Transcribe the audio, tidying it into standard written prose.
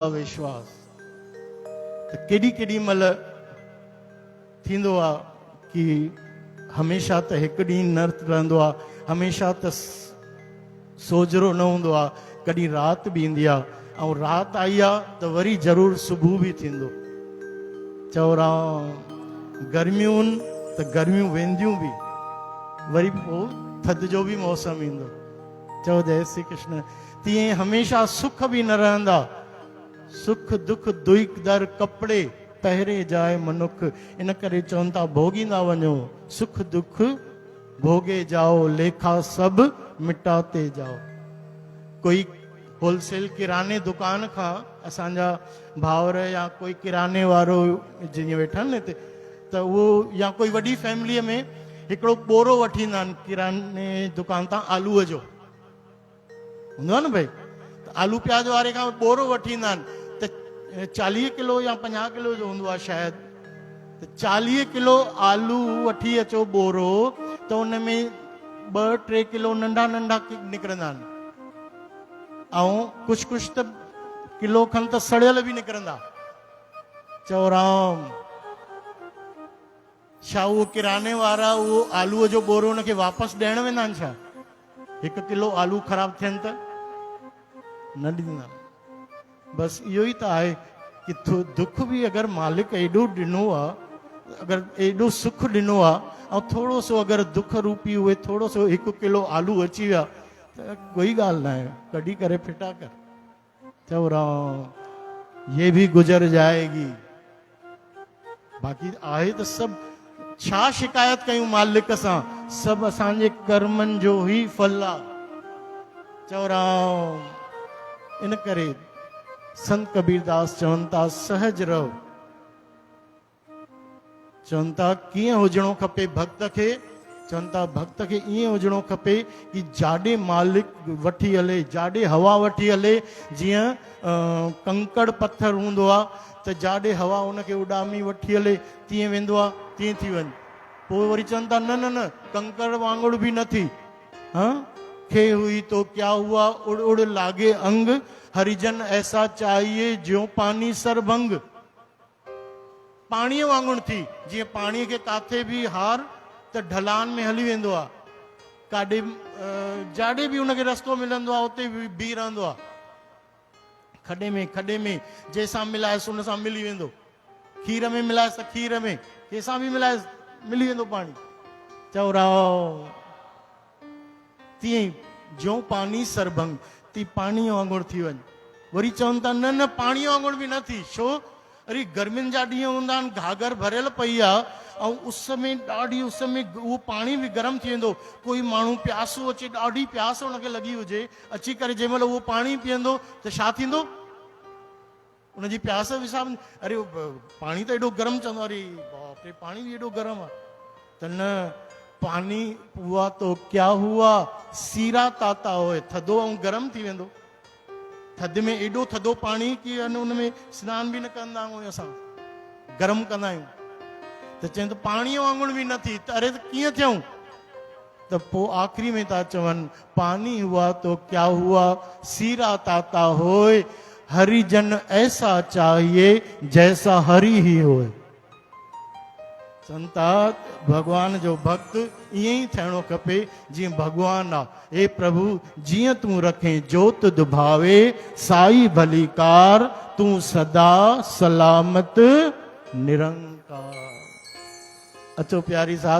विश्वास केडी केडी मल थींदो आ कि हमेशा त हिकु ॾींहुं न रहंदो आ, हमेशा त सोजरो न हूंदो आ, कॾहिं राति बि ईंदी आहे ऐं राति आई आहे त वरी ज़रूरु सुबुह बि थींदो। चओ राम गर्मियूं त गर्मियूं वेंदियूं बि, वरी पोइ थधि जो बि मौसम ईंदो। चओ जय श्री कृष्ण। तीअं हमेशा सुख बि न रहंदा, सुख दुख दुई दर कपड़े पहिरे जाए मनुख, इन करे चवनि था भोगींदा वञो सुख दुख भोगे जाओ, लेखा सब मिटाते जाओ। कोई होलसेल किराने दुकान खां असांजा भावर या कोई किराने वारो जीअं वेठा आहिनि हिते, त उहो या कोई वॾी फैमिलीअ में हिकिड़ो बोरो वठी ईंदा आहिनि किराने दुकान तां आलूअ जो, हूंदो आहे न भाई, त आलू प्याज वारे खां बोरो वठी ईंदा आहिनि त 40 किलो या 50 किलो जो हूंदो आहे शायदि। त 40 किलो आलू वठी अचो बोरो, त उन में 2-3 किलो नंढा नंढा निकिरंदा आहिनि ऐं कुझु कुझु त किलो खनि त सड़ियल बि निकिरंदा। चओ राम, छा उहो किराने वारा उहो आलूअ जो बोरो उनखे वापसि ॾियण वेंदा आहिनि छा? 1 किलो आलू ख़राब थियनि त न ॾींदा। बसि इहो ई त आहे कि दुख बि अगरि मालिक एॾो ॾिनो आहे, अगरि एॾो सुख ॾिनो आहे ऐं थोरो सो अगरि दुख रूपी उहे थोरो सो 1 किलो आलू अची विया त कोई ॻाल्हि न आहे, कढी करे फिटा कर। चओ राम ये भी गुजर जाएगी, बाक़ी आहे त सभु छा शिकायत कयूं मालिक सां, सभु असांजे कर्मनि जो ई फल आहे। चओ राम। इन करे संत कबीरदास चवनि था सहज रहो। चवनि था कीअं हुजणो खपे भक्त खे, चवनि था भक्त खे ईअं हुजणो खपे कि जाॾे मालिक वठी हले, जाॾे हवा वठी हले, जीअं कंकड़ पत्थर हूंदो आहे त जाॾे हवा उनखे उॾामी वठी हले तीअं वेंदो आहे, तीअं थी वञे। पोइ वरी चवनि था न न न कंकड़ वांगुरु बि न थी, हाँ खे हुई तो क्या हुआ उड़ उड़ लागे अंग, हरिजन ऐसा चाहिए ज्यों पानी सरभंग। पाणीअ वांगुरु थी, जीअं पाणीअ खे काथे बि हार त ढलान में हली वेंदो आहे, काॾे जाॾे बि उनखे रस्तो मिलंदो आहे उते बीह रहंदो आहे, खॾे में जंहिंसां मिलाएसि उन सां मिली वेंदो, खीर में मिलाएसि त खीर में, कंहिंसां बि मिलाएसि मिली वेंदो पाणी। चओ राव तीअं जो पानी सरभंग, ती पाणीअ वांगुरु थी वञे। वरी चवनि था न न पाणीअ वांगुरु बि न थी, छो? अरे गर्मियुनि जा ॾींहं हूंदा आहिनि, घाघर भरियल पई आहे ऐं उस में ॾाढी उस में उहो पाणी बि गरम थी वेंदो। कोई माण्हू प्यासो अचे, ॾाढी प्यास हुनखे लॻी हुजे, अची करे जंहिं महिल उहो पाणी पीअंदो त छा थींदो? उनजी प्यास हिसाब, अरे पाणी त एॾो गरम, चवंदो अरे बाप रे पाणी बि एॾो गरम आहे। त न, पानी हुआ तो क्या हुआ सीरा ताता होए, थधो ऐं गरम थी वेंदो। थधि में एॾो थधो पाणी की उन में सनान बि न कंदा आहियूं असां, गरम कंदा आहियूं। त चवनि त पाणीअ वांगुरु बि न थी, त अरे त कीअं थियूं? त पोइ आख़िरी में था चवनि पानी हुआ तो क्या हुआ सीरा ताता होए, हरिजन ऐसा चाहिए जैसा हरि ही होए। संता भगवान जो भक्त ईअं ई थियणो खपे जीअं भगवान आहे। हे प्रभु जीअं तूं रखे जोत दुभावे, साई भलीकार तूं सदा सलामत निरंकार। अचो प्यारी साहब।